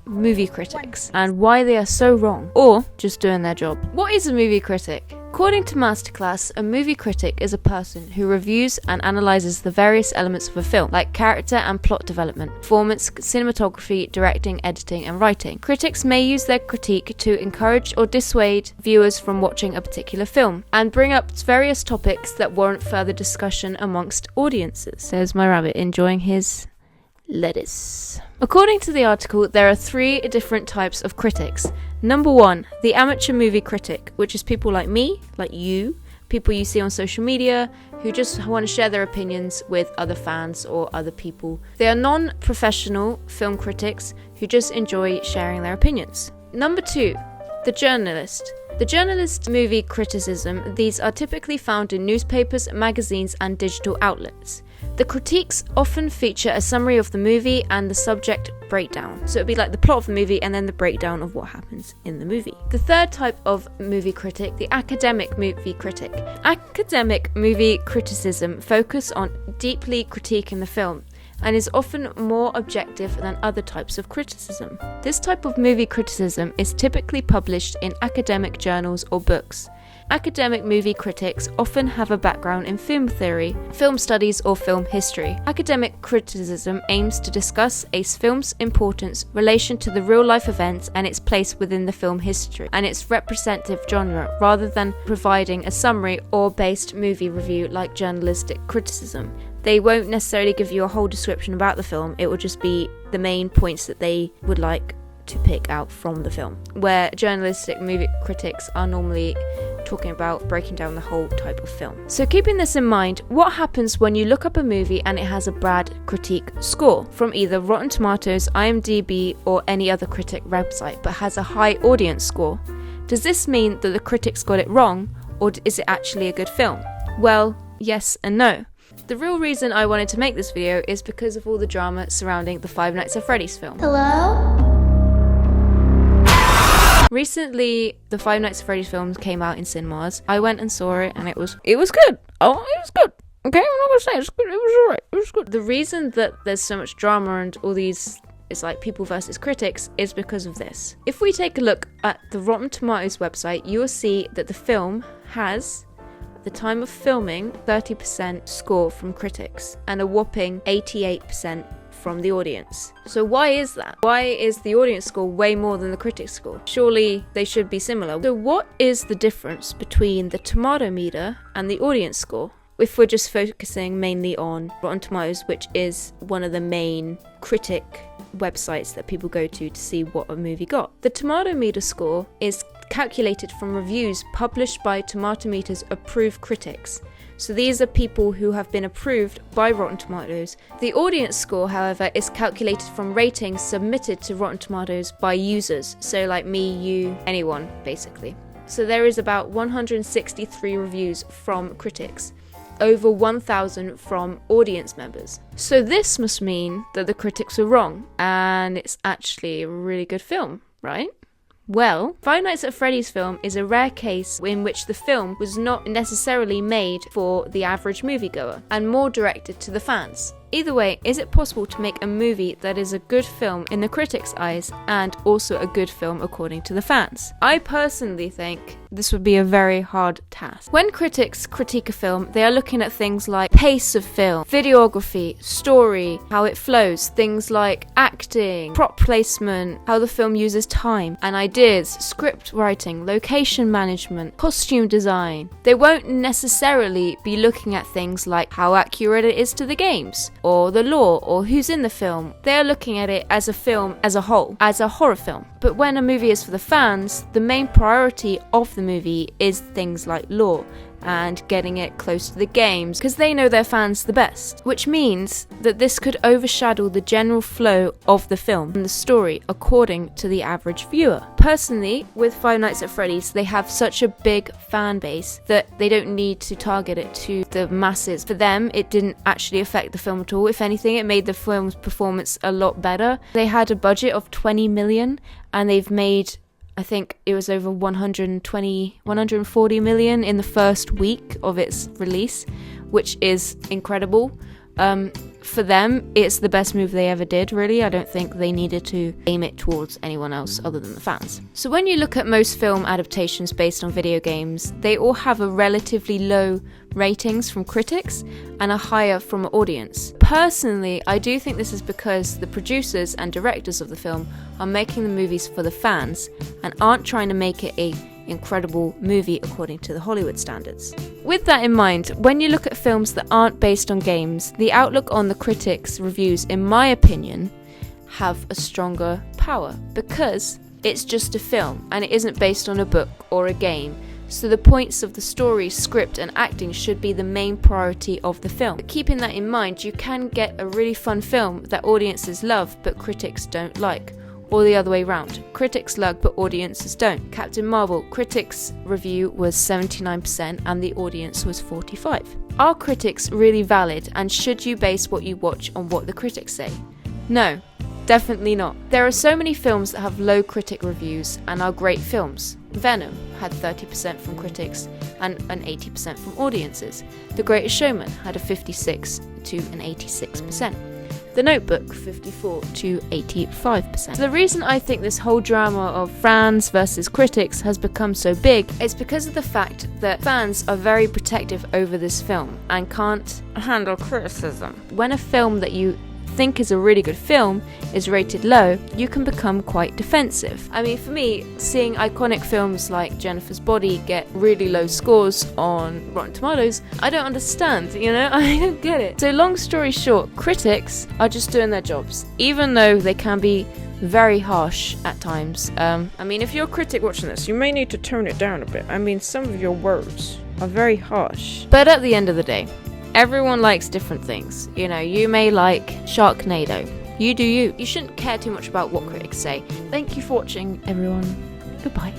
movie critics and why they are so wrong, or just doing their job. What is a movie critic? According to Masterclass, a movie critic is a person who reviews and analyzes the various elements of a film, like character and plot development, performance, cinematography, directing, editing, and writing. Critics may use their critique to encourage or dissuade viewers from watching a particular film, and bring up various topics that warrant further discussion amongst audiences. There's my rabbit enjoying his lettuce. According to the article, there are 3 different types of critics. Number 1, the amateur movie critic, which is people like me, like you, people you see on social media, who just want to share their opinions with other fans or other people. They are non-professional film critics who just enjoy sharing their opinions. Number 2, the journalist. The journalist movie criticism, these are typically found in newspapers, magazines, and digital outlets. The critiques often feature a summary of the movie and the subject breakdown. So it'd be like the plot of the movie and then the breakdown of what happens in the movie. The third type of movie critic, the academic movie critic. Academic movie criticism focus on deeply critiquing the film and is often more objective than other types of criticism. This type of movie criticism is typically published in academic journals or books. Academic movie critics often have a background in film theory, film studies, or film history. Academic criticism aims to discuss a film's importance, relation to the real-life events, and its place within the film history and its representative genre, rather than providing a summary or based movie review like journalistic criticism. They won't necessarily give you a whole description about the film, it will just be the main points that they would like to pick out from the film, where journalistic movie critics are normally talking about breaking down the whole type of film. So keeping this in mind, what happens when you look up a movie and it has a bad critique score from either Rotten Tomatoes, IMDb, or any other critic website, but has a high audience score? Does this mean that the critics got it wrong, or is it actually a good film? Well, yes and no. The real reason I wanted to make this video is because of all the drama surrounding the Five Nights at Freddy's film. Hello? Recently, the Five Nights at Freddy's film came out in cinemas. I went and saw it and it was good. Oh, it was good. Okay, I'm not gonna say it's good. It was alright. It was good. The reason that there's so much drama and all these, it's like people versus critics, is because of this. If we take a look at the Rotten Tomatoes website, you will see that the film has, at the time of filming, 30% score from critics and a whopping 88% from the audience. So why is that? Why is the audience score way more than the critic score? Surely they should be similar. So what is the difference between the tomatometer and the audience score? If we're just focusing mainly on Rotten Tomatoes, which is one of the main critic websites that people go to see what a movie got. The tomatometer score is calculated from reviews published by Tomatometer's approved critics. So these are people who have been approved by Rotten Tomatoes. The audience score, however, is calculated from ratings submitted to Rotten Tomatoes by users. So like me, you, anyone, basically. So there is about 163 reviews from critics, over 1,000 from audience members. So this must mean that the critics were wrong, and it's actually a really good film, right? Well, Five Nights at Freddy's film is a rare case in which the film was not necessarily made for the average moviegoer and more directed to the fans. Either way, is it possible to make a movie that is a good film in the critics' eyes and also a good film according to the fans? I personally think this would be a very hard task. When critics critique a film, they are looking at things like pace of film, videography, story, how it flows, things like acting, prop placement, how the film uses time and ideas, script writing, location management, costume design. They won't necessarily be looking at things like how accurate it is to the games, or the lore, or who's in the film. They're looking at it as a film as a whole, as a horror film. But when a movie is for the fans, the main priority of the movie is things like lore and getting it close to the games, because they know their fans the best, which means that this could overshadow the general flow of the film and the story according to the average viewer. Personally, with Five Nights at Freddy's, they have such a big fan base that they don't need to target it to the masses. For them, it didn't actually affect the film at all. If anything, it made the film's performance a lot better. They had a budget of 20 million and they've made, I think it was over 140 million in the first week of its release, which is incredible. for them, it's the best move they ever did, really. I don't think they needed to aim it towards anyone else other than the fans. So when you look at most film adaptations based on video games, they all have a relatively low ratings from critics and a higher from an audience. Personally, I do think this is because the producers and directors of the film are making the movies for the fans and aren't trying to make it a incredible movie according to the Hollywood standards. With that in mind, when you look at films that aren't based on games, the outlook on the critics' reviews, in my opinion, have a stronger power because it's just a film and it isn't based on a book or a game. So the points of the story, script and acting should be the main priority of the film. But keeping that in mind, you can get a really fun film that audiences love but critics don't like. Or the other way round. Critics love but audiences don't. Captain Marvel, critics' review was 79% and the audience was 45%. Are critics really valid, and should you base what you watch on what the critics say? No, definitely not. There are so many films that have low critic reviews and are great films. Venom had 30% from critics and an 80% from audiences. The Greatest Showman had a 56 to an 86%. The Notebook, 54 to 85%. So the reason I think this whole drama of fans versus critics has become so big is because of the fact that fans are very protective over this film and can't handle criticism. When a film that you think is a really good film is rated low, you can become quite defensive. I mean, for me, seeing iconic films like Jennifer's Body get really low scores on Rotten Tomatoes, I don't understand, you know? I don't get it. So long story short, critics are just doing their jobs, even though they can be very harsh at times. I mean, if you're a critic watching this, you may need to tone it down a bit. I mean, some of your words are very harsh. But at the end of the day, everyone likes different things. You know, you may like Sharknado. You do you. You shouldn't care too much about what critics say. Thank you for watching, everyone. Goodbye.